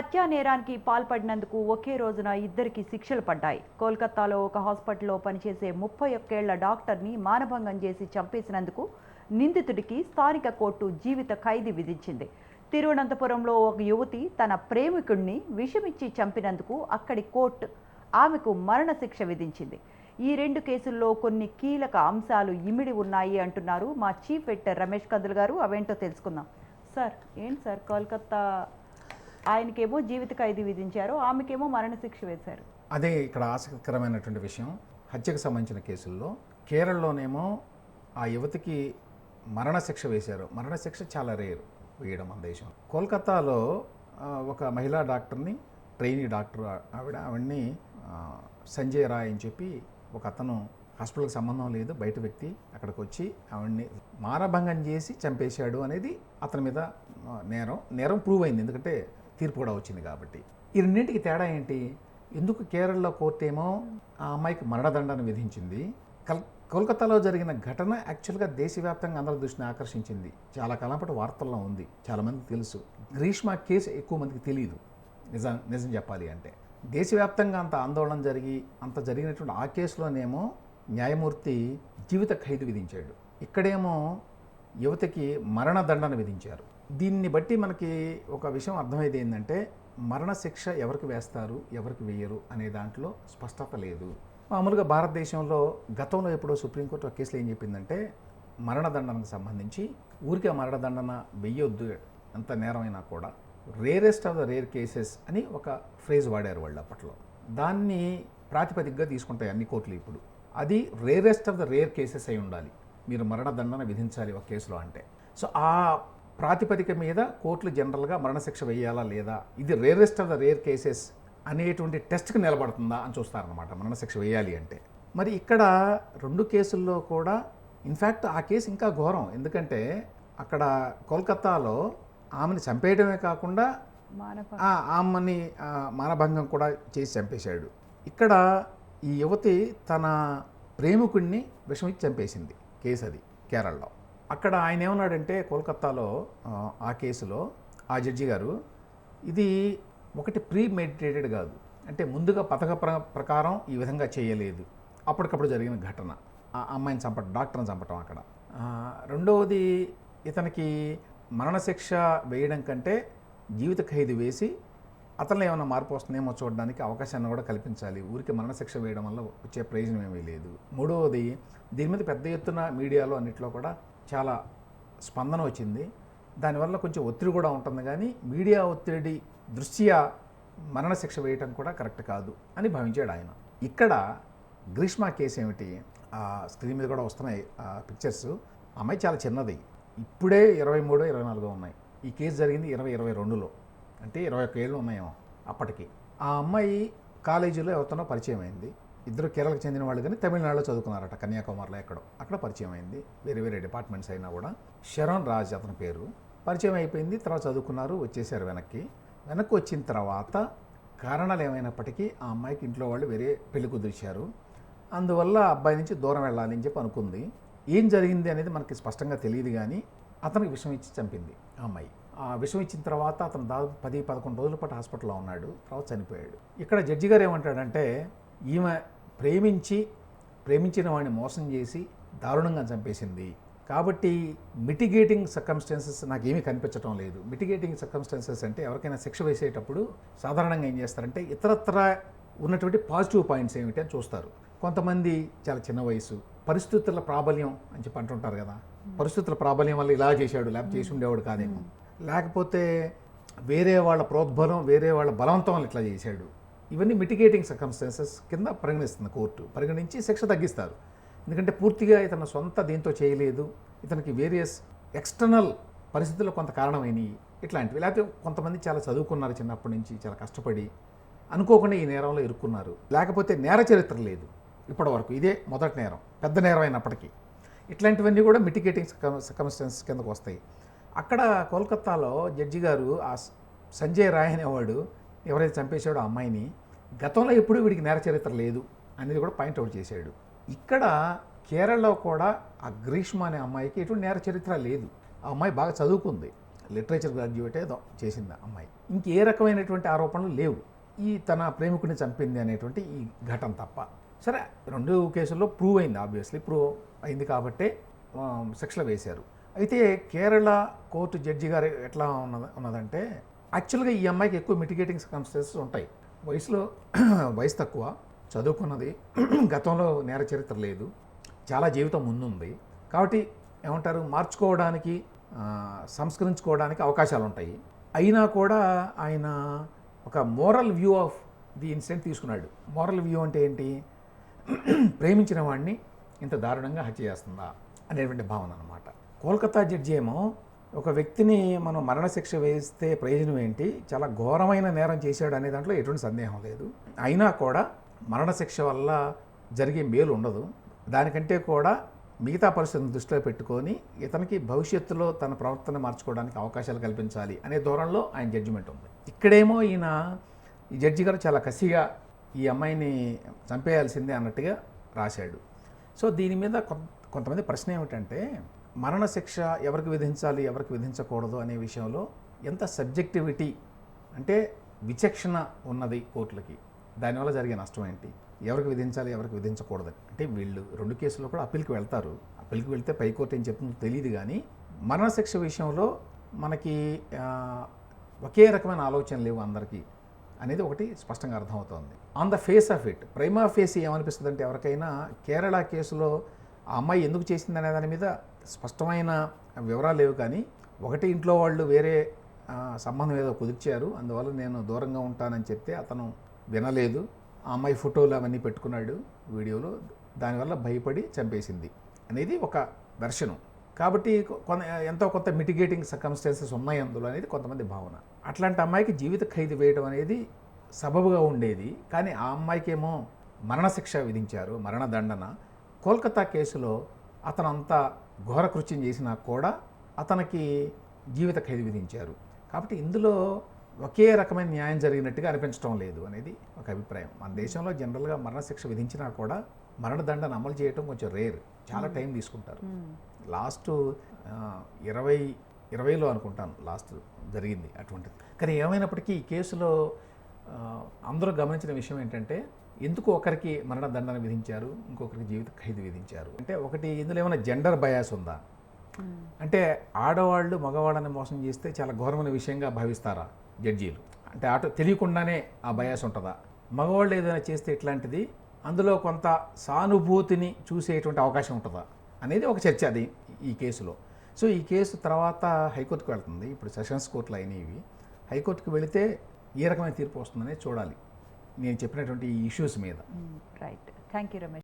హత్యా నేరానికి పాల్పడినందుకు ఒకే రోజున ఇద్దరికి శిక్షలు పడ్డాయి. కోల్కతాలో ఒక హాస్పిటల్లో పనిచేసే 31 ఏళ్ల డాక్టర్ని మానభంగం చేసి చంపేసినందుకు నిందితుడికి స్థానిక కోర్టు జీవిత ఖైదు విధించింది. తిరువనంతపురంలో ఒక యువతి తన ప్రేమికుడిని విషమిచ్చి చంపినందుకు అక్కడి కోర్టు ఆమెకు మరణశిక్ష విధించింది. ఈ రెండు కేసుల్లో కొన్ని కీలక అంశాలు ఇమిడి ఉన్నాయి అంటున్నారు మా చీఫ్ ఎడిటర్ రమేష్ కందులు గారు. అవేంటో తెలుసుకుందాం. సార్, ఏంటి సార్, కోల్కతా ఆయనకేమో జీవిత ఖైదు విధించారు, ఆమెకేమో మరణశిక్ష వేశారు. అదే ఇక్కడ ఆసక్తికరమైనటువంటి విషయం. హత్యకు సంబంధించిన కేసుల్లో కేరళలోనేమో ఆ యువతికి మరణశిక్ష వేశారు. మరణశిక్ష చాలా రేరు వేయడం మన దేశం. కోల్కతాలో ఒక మహిళా డాక్టర్ని, ట్రైనీ డాక్టర్ ఆవిడ్ని సంజయ్ రాయ్ అని చెప్పి ఒక అతను, హాస్పిటల్కి సంబంధం లేదు, బయట వ్యక్తి అక్కడికి వచ్చి ఆవిడ్ని మానభంగం చేసి చంపేశాడు అనేది అతని మీద నేరం ప్రూవ్ అయింది. ఎందుకంటే తీర్పు కూడా వచ్చింది కాబట్టి. ఈ రెండింటికి తేడా ఏంటి? ఎందుకు కేరళలో కోర్టు ఏమో ఆ అమ్మాయికి మరణదండన విధించింది? కోల్కతాలో జరిగిన ఘటన యాక్చువల్గా దేశవ్యాప్తంగా అందరి దృష్టిని ఆకర్షించింది. చాలా కాలం పాటు వార్తల్లో ఉంది, చాలామందికి తెలుసు. గ్రీష్మ కేసు ఎక్కువ మందికి తెలియదు. నిజం చెప్పాలి అంటే దేశవ్యాప్తంగా అంత ఆందోళన అంత జరిగినటువంటి ఆ కేసులోనేమో న్యాయమూర్తి జీవిత ఖైదు విధించాడు. ఇక్కడేమో యువతికి మరణదండన విధించారు. దీన్ని బట్టి మనకి ఒక విషయం అర్థమైంది ఏంటంటే, మరణశిక్ష ఎవరికి వేస్తారు, ఎవరికి వేయరు అనే దాంట్లో స్పష్టత లేదు. మామూలుగా భారతదేశంలో గతంలో ఎప్పుడో సుప్రీంకోర్టు ఒక కేసులో ఏం చెప్పిందంటే, మరణదండనకు సంబంధించి ఊరికే మరణదండన వెయ్యొద్దు, ఎంత నేరమైనా కూడా rarest of the rare cases అని ఒక ఫ్రేజ్ వాడారు వాళ్ళు అప్పట్లో. దాన్ని ప్రాతిపదికగా తీసుకుంటాయి అన్ని కోర్టులు ఇప్పుడు. అది rarest of the rare cases అయి ఉండాలి, మీరు మరణదండన విధించాలి ఒక కేసులో అంటే. సో ఆ ప్రాతిపదిక మీద కోర్టులు జనరల్గా మరణశిక్ష వేయాలా లేదా, ఇది rarest of the rare cases అనేటువంటి టెస్ట్కి నిలబడుతుందా అని చూస్తారనమాట మరణశిక్ష వేయాలి అంటే. మరి ఇక్కడ రెండు కేసుల్లో కూడా ఇన్ఫ్యాక్ట్ ఆ కేసు ఇంకా ఘోరం. ఎందుకంటే అక్కడ కోల్కతాలో ఆమెను చంపేయడమే కాకుండా ఆమెని మానభంగం కూడా చేసి చంపేశాడు. ఇక్కడ ఈ యువతి తన ప్రేమికుడిని విషమిచ్చి చంపేసింది కేసు, అది కేరళలో. అక్కడ ఆయన ఏమన్నాడంటే కోల్కతాలో ఆ కేసులో ఆ జడ్జి గారు, ఇది ఒకటి ప్రీ మెడిటేటెడ్ కాదు, అంటే ముందుగా పథక ప్రకారం ఈ విధంగా చేయలేదు, అప్పటికప్పుడు జరిగిన ఘటన, ఆ అమ్మాయిని చంపడం, డాక్టర్ని చంపటం అక్కడ. రెండవది, ఇతనికి మరణశిక్ష వేయడం కంటే జీవిత ఖైదు వేసి అతనిలో ఏమైనా మార్పు వస్తుందేమో చూడడానికి అవకాశాన్ని కూడా కల్పించాలి, ఊరికి మరణశిక్ష వేయడం వల్ల వచ్చే ప్రయోజనం ఏమీ లేదు. మూడవది, దీని మీద పెద్ద ఎత్తున మీడియాలో అన్నింటిలో కూడా చాలా స్పందన వచ్చింది, దానివల్ల కొంచెం ఒత్తిడి కూడా ఉంటుంది, కానీ మీడియా ఒత్తిడి దృష్ట్యా మరణశిక్ష వేయటం కూడా కరెక్ట్ కాదు అని భావించాడు ఆయన. ఇక్కడ గ్రీష్మ కేసు ఏమిటి, ఆ స్క్రీన్ మీద కూడా వస్తున్నాయి ఆ పిక్చర్స్. అమ్మాయి చాలా చిన్నది, ఇప్పుడే 23, 24 ఉన్నాయి. ఈ కేసు జరిగింది 2022లో, అంటే 21 ఏళ్ళు ఉన్నాయేమో అప్పటికి. ఆ అమ్మాయి కాలేజీలో ఎవరితోనో పరిచయం అయింది. ఇద్దరు కేరళకు చెందిన వాళ్ళు, కానీ తమిళనాడులో చదువుకున్నారట, కన్యాకుమారిలో ఎక్కడో. అక్కడ పరిచయం అయింది, వేరే వేరే డిపార్ట్మెంట్స్ అయినా కూడా. శరణ్ రాజ్ అతని పేరు. పరిచయం అయిపోయింది, తర్వాత చదువుకున్నారు, వచ్చేసారు వెనక్కి వచ్చిన తర్వాత కారణాలు ఏమైనప్పటికీ ఆ అమ్మాయికి ఇంట్లో వాళ్ళు వేరే పెళ్లి కుదిర్చారు. అందువల్ల అబ్బాయి నుంచి దూరం వెళ్ళాలి అని చెప్పి అనుకుంది. ఏం జరిగింది అనేది మనకి స్పష్టంగా తెలియదు, కానీ అతనికి విషం ఇచ్చి చంపింది ఆ అమ్మాయి. ఆ విషం ఇచ్చిన తర్వాత అతను దాదాపు 10-11 రోజుల పాటు హాస్పిటల్లో ఉన్నాడు, తర్వాత చనిపోయాడు. ఇక్కడ జడ్జి గారు ఏమంటాడంటే, ఈమె ప్రేమించిన వాడిని మోసం చేసి దారుణంగా చంపేసింది కాబట్టి మిటిగేటింగ్ సర్కమ్స్టాన్సెస్ నాకేమీ కనిపించడం లేదు. మిటిగేటింగ్ సర్కమ్స్టాన్సెస్ అంటే ఎవరికైనా శిక్ష వేసేటప్పుడు సాధారణంగా ఏం చేస్తారంటే ఇతరత్ర ఉన్నటువంటి పాజిటివ్ పాయింట్స్ ఏమిటి అని చూస్తారు. కొంతమంది చాలా చిన్న వయసు, పరిస్థితుల ప్రాబల్యం అని చెప్పి అంటుంటారు కదా, పరిస్థితుల ప్రాబల్యం వల్ల ఇలా చేశాడు, లేకపోతే చేసి ఉండేవాడు కాదేమో, లేకపోతే వేరే వాళ్ళ ప్రోద్బలం, వేరే వాళ్ళ బలవంతం వల్ల ఇట్లా చేశాడు. ఇవన్నీ మిటిగేటింగ్ సర్కమ్స్టాన్సెస్ కింద పరిగణిస్తుంది కోర్టు. పరిగణించి శిక్ష తగ్గిస్తారు. ఎందుకంటే పూర్తిగా ఇతను సొంత దీంతో చేయలేదు, ఇతనికి వేరియస్ ఎక్స్టర్నల్ పరిస్థితుల్లో కొంత కారణమైనవి ఇట్లాంటివి. లేకపోతే కొంతమంది చాలా చదువుకున్నారు, చిన్నప్పటి నుంచి చాలా కష్టపడి అనుకోకుండా ఈ నేరంలో ఇరుక్కున్నారు, లేకపోతే నేర చరిత్ర లేదు ఇప్పటి వరకు, ఇదే మొదటి నేరం, పెద్ద నేరం అయినప్పటికీ. ఇట్లాంటివన్నీ కూడా మిటిగేటింగ్ సర్కమ్స్టాన్సెస్ కిందకు వస్తాయి. అక్కడ కోల్కతాలో జడ్జి గారు ఆ సంజయ్ రాయ్ అనేవాడు ఎవరైతే చంపేశాడో ఆ అమ్మాయిని, గతంలో ఎప్పుడూ వీడికి నేర చరిత్ర లేదు అనేది కూడా పాయింట్అవుట్ చేశాడు. ఇక్కడ కేరళలో కూడా ఆ గ్రీష్మ అనే అమ్మాయికి ఎటువంటి నేర చరిత్ర లేదు. ఆ అమ్మాయి బాగా చదువుకుంది, లిటరేచర్ గ్రాడ్యుయేట్ ఏదో చేసింది ఆ అమ్మాయి. ఇంకే రకమైనటువంటి ఆరోపణలు లేవు ఈ తన ప్రేమికుడిని చంపింది అనేటువంటి ఈ ఘటన తప్ప. సరే, 2 కేసుల్లో ప్రూవ్ అయింది, ఆబ్వియస్లీ ప్రూవ్ అయింది కాబట్టే శిక్షలు వేశారు. అయితే కేరళ కోర్టు జడ్జి గారు ఎట్లా ఉన్నదంటే యాక్చువల్గా ఈ అమ్మాయికి ఎక్కువ మిటిగేటింగ్ సర్కమ్స్టెన్సెస్ ఉంటాయి. వయసు తక్కువ, చదువుకున్నది, గతంలో నేర చరిత్ర లేదు, చాలా జీవితం ముందుంది. కాబట్టి ఏమంటారు, మార్చుకోవడానికి సంస్కరించుకోవడానికి అవకాశాలు ఉంటాయి. అయినా కూడా ఆయన ఒక moral view of the incident తీసుకున్నాడు. మోరల్ వ్యూ అంటే ఏంటి, ప్రేమించిన వాడిని ఇంత దారుణంగా హత్య చేస్తుందా అనేటువంటి భావన అనమాట. కోల్కతా జడ్జి ఏమో ఒక వ్యక్తిని మనం మరణశిక్ష వేస్తే ప్రయోజనం ఏంటి, చాలా ఘోరమైన నేరం చేశాడు అనే దాంట్లో ఎటువంటి సందేహం లేదు. అయినా కూడా మరణశిక్ష వల్ల జరిగే మేలు ఉండదు, దానికంటే కూడా మిగతా పరిస్థితులను దృష్టిలో పెట్టుకొని ఇతనికి భవిష్యత్తులో తన ప్రవర్తన మార్చుకోవడానికి అవకాశాలు కల్పించాలి అనే ధోరణిలో ఆయన జడ్జిమెంట్ ఉంది. ఇక్కడేమో ఈ జడ్జి గారు చాలా కసిగా ఈ అమ్మాయిని చంపేయాల్సిందే అన్నట్టుగా రాశాడు. సో దీని మీద కొంతమంది ప్రశ్న ఏమిటంటే, మరణశిక్ష ఎవరికి విధించాలి ఎవరికి విధించకూడదు అనే విషయంలో ఎంత సబ్జెక్టివిటీ, అంటే విచక్షణ ఉన్నది కోర్టులకి, దానివల్ల జరిగే నష్టం ఏంటి, ఎవరికి విధించాలి ఎవరికి విధించకూడదని. అంటే వీళ్ళు 2 కేసుల్లో కూడా అప్పీల్కి వెళ్తారు. అప్పీల్కి వెళ్తే పైకోర్టు ఏం చెప్తుందో తెలియదు, కానీ మరణశిక్ష విషయంలో మనకి ఒకే రకమైన ఆలోచన లేవు అందరికీ అనేది ఒకటి స్పష్టంగా అర్థమవుతోంది. On the face of it, prima face ఏమనిపిస్తుంది అంటే ఎవరికైనా కేరళ కేసులో ఆ అమ్మాయి ఎందుకు చేసింది అనే దాని మీద స్పష్టమైన వివరాలు లేవు, కానీ ఒకటి ఇంట్లో వాళ్ళు వేరే సంబంధం ఏదో కుదిర్చారు, అందువల్ల నేను దూరంగా ఉంటానని చెప్తే అతను వినలేదు, ఆ అమ్మాయి ఫోటోలు అవన్నీ పెట్టుకున్నాడు వీడియోలో, దానివల్ల భయపడి చంపేసింది అనేది ఒక వెర్షను. కాబట్టి ఎంతో కొంత మిటిగేటింగ్ సర్కమ్స్టెన్సెస్ ఉన్నాయి అందులో అనేది కొంతమంది భావన. అట్లాంటి అమ్మాయికి జీవిత ఖైదు వేయడం అనేది సబబుగా ఉండేది, కానీ ఆ అమ్మాయికేమో మరణశిక్ష విధించారు, మరణదండన. కోల్కతా కేసులో అతను అంత ఘోర కృత్యం చేసినా కూడా అతనికి జీవిత ఖైదు విధించారు. కాబట్టి ఇందులో ఒకే రకమైన న్యాయం జరిగినట్టుగా అనిపించడం లేదు అనేది ఒక అభిప్రాయం. మన దేశంలో జనరల్గా మరణశిక్ష విధించినా కూడా మరణదండన అమలు చేయడం కొంచెం రేర్, చాలా టైం తీసుకుంటారు. లాస్ట్ 2020లో అనుకుంటాను లాస్ట్ జరిగింది అటువంటిది. కానీ ఏమైనప్పటికీ ఈ కేసులో అందరూ గమనించిన విషయం ఏంటంటే, ఎందుకు ఒకరికి మరణదండన విధించారు, ఇంకొకరికి జీవిత ఖైదు విధించారు అంటే, ఒకటి ఇందులో ఏమైనా జెండర్ బయాస్ ఉందా, అంటే ఆడవాళ్ళు మగవాళ్ళని మోసం చేస్తే చాలా ఘోరమైన విషయంగా భావిస్తారా జడ్జీలు, అంటే తెలియకుండానే ఆ బయాస్ ఉంటుందా, మగవాళ్ళు ఏదైనా చేస్తే ఇట్లాంటిది అందులో కొంత సానుభూతిని చూసేటువంటి అవకాశం ఉంటుందా అనేది ఒక చర్చ అది ఈ కేసులో. సో ఈ కేసు తర్వాత హైకోర్టుకు వెళ్తుంది. ఇప్పుడు సెషన్స్ కోర్టులు అయినవి, హైకోర్టుకు వెళితే ఏ రకమైన తీర్పు వస్తుందనేది చూడాలి నేను చెప్పినటువంటి ఈ ఇష్యూస్ మీద. Right, thank you Ramesh.